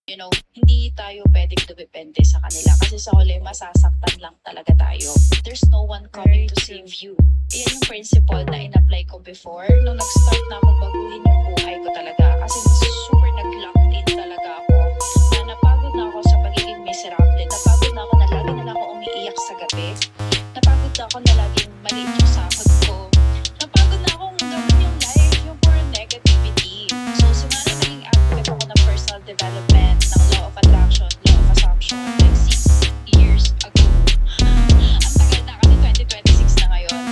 Hindi tayo pwedeng dumepende sa kanila kasi sa huli masasaktan lang talaga tayo. There's no one coming to save you. Iyan yung principle na in-apply ko before nung nag-start na akong baguhin yung buhay ko talaga kasi super nag-locked in talaga ako na napagod na ako sa pagiging miserable. Napagod na ako na lagi na lang ako umiiyak sa gabi. Napagod na ako na laging maliit yung sahod ko. Napagod na akong gawin yung life, yung puro negativity. So simula na naging advocate ako ng personal development, ng law of attraction, law of assumption, like 6 years ago. Ang tagal na kasi 2026 na ngayon.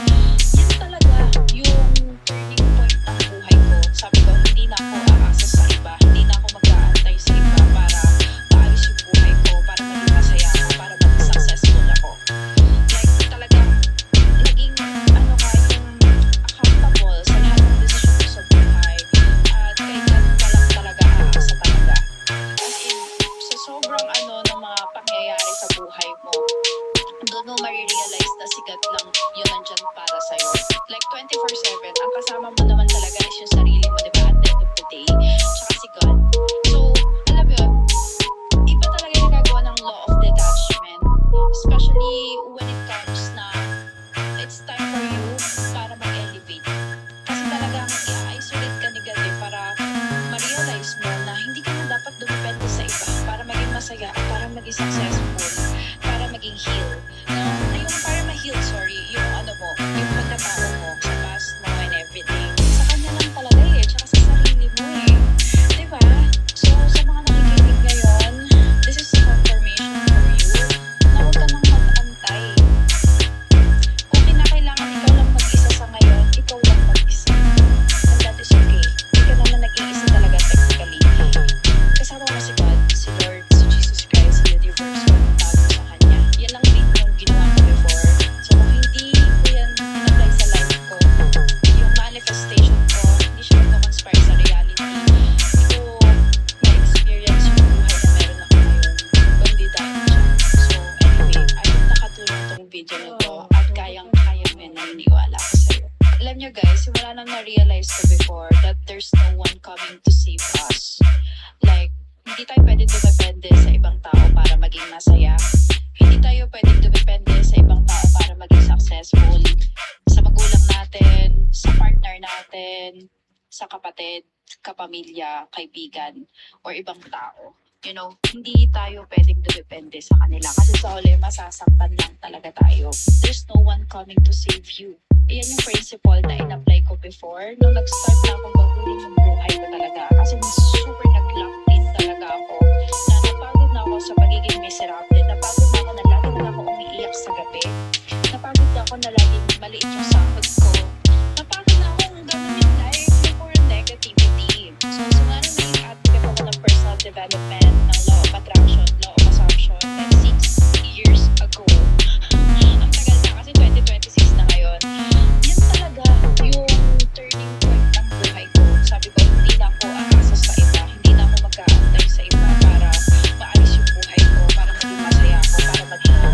Yun talaga yung turning point ng buhay ko. Sabi ko, hindi na ako aasa sa iba. Hindi na ako mag-aantay sa iba para maayos yung buhay ko, para maging masaya ako, para maging successful ako. Like talagang naging accountable sa lahat ng desisyon ko sa buhay. At kay God ka lang talaga aasa talaga. As in, sa sobrang ng mga pangyayari sa buhay mo, doon mo marirealize na sigat lang yun nandyan para sa'yo. Like 24/7, ang kasama mo naman talaga is yung sarili mo, diba? At the end of the day, tsaka si God. So, alam mo yun, iba talaga yung nagagawa ng law of detachment. Especially when it comes na it's time for you para mag-elevate. Kasi talagang i-isolate ka ni God para ma-realize mo na hindi ka na dapat dumepende sa iba para maging masaya, para maging successful, para maging heal. Yung para ma-heal, yung yung pagkatao mo sa past mo and everything. Sa kanya lang talaga tsaka sa sarili mo Diba? So, sa mga nakikinig ngayon, this is a confirmation for you na huwag ka nang mag-antay. Kung kinakailangan ikaw lang mag-isa sa ngayon, ikaw lang mag-isa. And that is okay. Hindi ka naman nag-iisa talaga technically. Kasama mo si God, si Lord, si Jesus Christ, si universe, walang tago sa Kanya. Yan lang din yung ginawa ko before. So kung hindi ko yan in-apply sa life ko, yung manifestation ko, hindi siya mag-conspire sa reality. Hindi ko ma-experience yung buhay na meron ako ngayon. Kundi dahil dyan. So anyway, I hope nakatulong tong video na to at kayang-kaya mo yan, naniniwala ko sa'yo. Alam nyo guys, wala nang na-realize ko before that there's no one coming to save us. Like, hindi tayo pwede dumepende sa ibang tao para maging masaya. Hindi tayo pwede dumepende sa ibang tao para maging successful. Sa magulang natin, sa partner natin, sa kapatid, kapamilya, kaibigan, or ibang tao. Hindi tayo pwedeng dumepende sa kanila kasi sa huli masasaktan lang talaga tayo. There's no one coming to save you. Iyan yung principle na in-apply ko before nung nag-start na akong baguhin yung buhay ko talaga kasi super nag-locked in talaga ako na napagod na ako sa pagiging miserable. Napagod na ako na lagi na ako umiiyak sa gabi. Napagod na ako na laging maliit yung sahod ko. Napagod na akong gawin yung life, yung puro negativity. So, simula na naging advocate ako ng personal development, ng law of attraction, law of assumption, like 6 years ago. Ang tagal na kasi 2026 na ngayon. Yan talaga yung turning point ng buhay ko. Sabi ko, hindi na ako aasa sa iba. Hindi na ako mag-aantay sa iba para maayos yung buhay ko, para maging masaya ako, para mag-heal.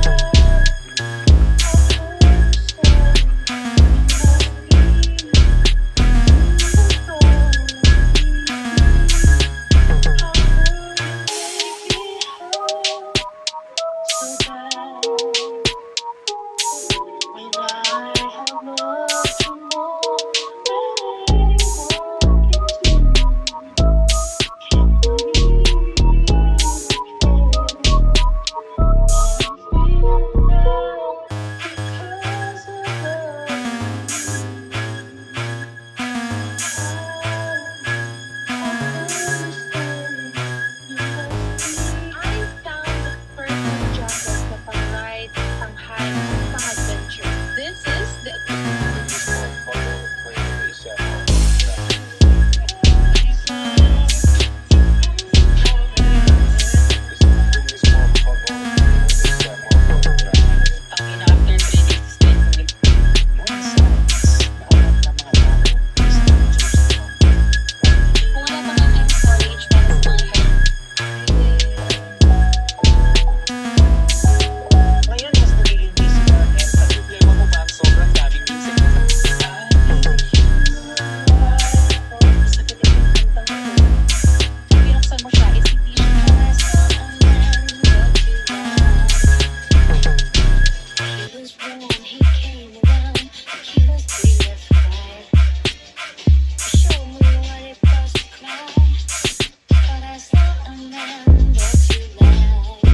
a man that you like.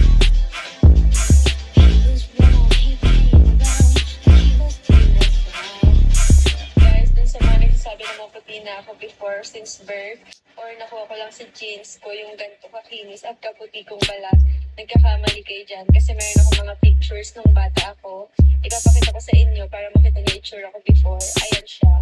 He was wrong, he came around, and he was doing it right. Guys, dun sa mga nagsasabi na maputi na ako before since birth, or nakuha ko lang sa jeans ko yung ganito kakinis at kaputi kong balat, nagkakamali kayo dyan kasi meron ako mga pictures nung bata ako. Ipapakita ko sa inyo para makita niyo yung itsura ko before. Ayan siya.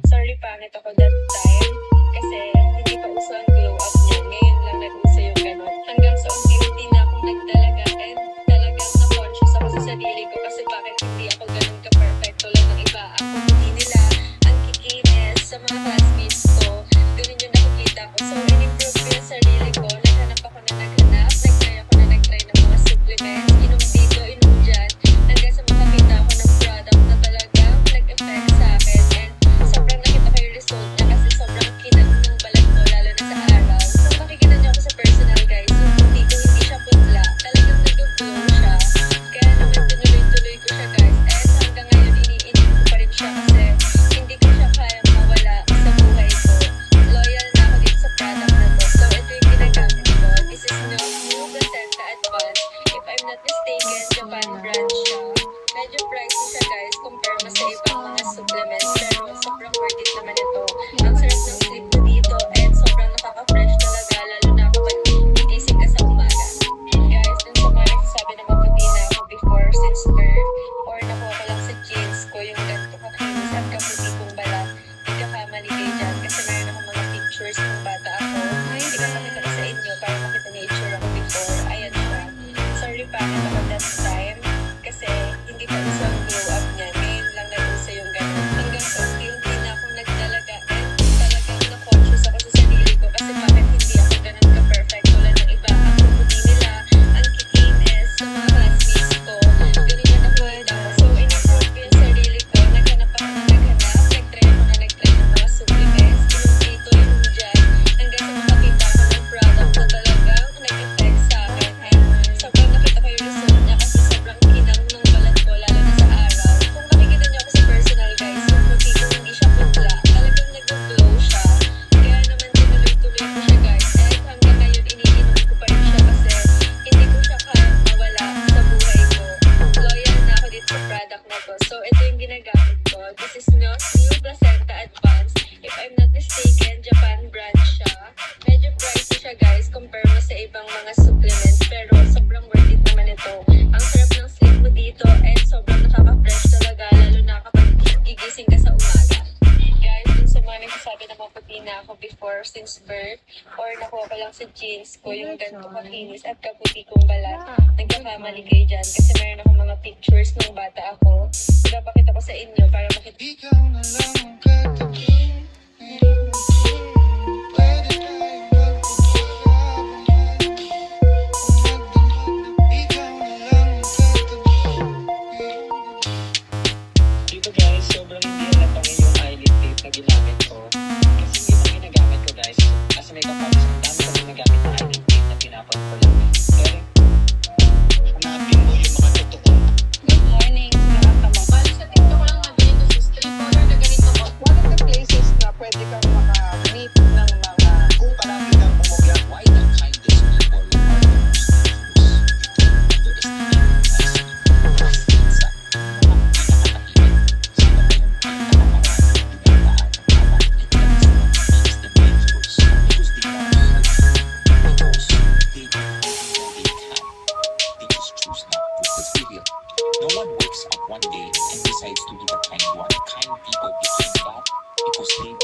Sorry, pangit ako that time kasi hindi pa uso ang glow up niya. Ngayon lang nag-uso yung ganon. Hanggang sa unti-unti na akong nagdalaga and talagang na-conscious ako sa sarili ko kasi bakit hindi ako ganun ka-perfecto lang ng iba. Ang puputi nila, ang kikinis sa mga classmates ko. Ganun yung nakikita ko. So, in-improve ko yung sarili ko. Naghanap ako na naghanap. Nag-try ako na nag-try ng mga supplements. Inom dito, inom dyan. Hanggang sa makakita ako ng product na talagang nag-effect sa akin. And sobrang nakita ko yung result niya kasi sobrang kinang ng balat ko lalo na sa araw. Kung makikita niyo ako sa personal guys, yung puti ko hindi siya putla. Talagang nag-glow siya. Kaya naman tinuloy-tuloy ko siya guys. And hanggang ngayon iniinit ko pa rin siya kasi hindi ko siya kayang mawala sa buhay ko. Loyal na ako dito sa product na to. So ito yung ginagamit ko. This is new Placenta Advance. If I'm not mistaken, Japan brand siya. Medyo pricey siya guys compare mo sa ibang mga supplements pero sobrang worth it naman ito. Ang sarap ng sleep ko dito and sobrang nakaka-fresh talaga lalo na kapag gigising ka sa umaga. Guys, dun sa mga nagsasabi na maputi na ako before since birth or nakuha ko lang sa jeans ko yung ganito kakinis at kaputi kong balat, nagkakamali kayo dyan kasi meron ako mga pictures nung bata ako. Ipapakita ko sa inyo para makita niyo yung itsura ko before. Ayan siya. Sorry, pangit ako that time kasi hindi pa uso ang glow up niya. Ngayon lang nag-uso yung ganun. Hanggang sa unti-unti na akong nagdalaga and talagang na-conscious ako sa sarili ko kasi bakit hindi ako ganun ka-perfecto lang ng iba. Ang puputi nila, ang kikinis sa mga classmates ko. Ganun yung nakikita ko. So, in-improve ko yung sarili ko. Naghanap ako na naghanap. Nag-try ako na nag-try ng mga supplements. Inom dito, inom dyan. Hanggang sa makakita ako ng product na talagang nag-effect sa akin. And sobrang nakita ko yung result niya kasi sobrang kinang ng balat ko lalo na sa araw. Kung makikita niyo ako sa personal guys, yung puti ko hindi siya putla. Talagang nag-glow siya. Kaya naman tinuloy-tuloy ko siya guys. And hanggang ngayon iniinom ko pa rin siya kasi hindi ko siya kayang mawala sa buhay ko. Loyal na ako dito sa product na to. So ito yung ginagamit ko. This is new Placenta Advance. If I'm not mistaken, Japan brand siya. Medyo pricey siya guys compare mo sa ibang mga supplements pero sobrang worth it naman ito. Ang sarap ng sleep mo dito and sobrang nakaka-fresh talaga lalo na kapag gigising ka sa umaga. Guys, dun sa mga nagsasabi na maputi na ako before since birth or nakuha ko lang sa jeans ko yung ganito kakinis at kaputi kong balat, nagkakamali kayo dyan kasi meron ako mga pictures nung bata ako. Ipapakita ko sa inyo para makita. Ikaw na lang ang katabi. Pwede tayong magpagkakabayan. Ikaw na lang ang katabi. Dito guys, sobrang hindi halatang yung eyelid tape na ginamit ko. Kasi hindi pa ginagamit ko guys. Kasi may kapatid ang dami ko ginagamit na eyelid tape na tinapon ko lang. Pero, hanapin mo yung mga totoo. Good morning sa lahat ng mga. Bali sa TikTok ko lang na ganito sa street corner na ganito ko. One of the places na pwede kang maka-meet ng mga Kung palagi kang umuglat, why the kindest people are the most dangerous? Ito is the nice sa mga pinakatahimik sa mga pinakamarami pinagdaan ng awat and that's what makes them dangerous because they don't hurt because they don't know they can. They just choose not to. Let's be real. No one wakes up one day and decides to be the kind one. Kind people behind that because they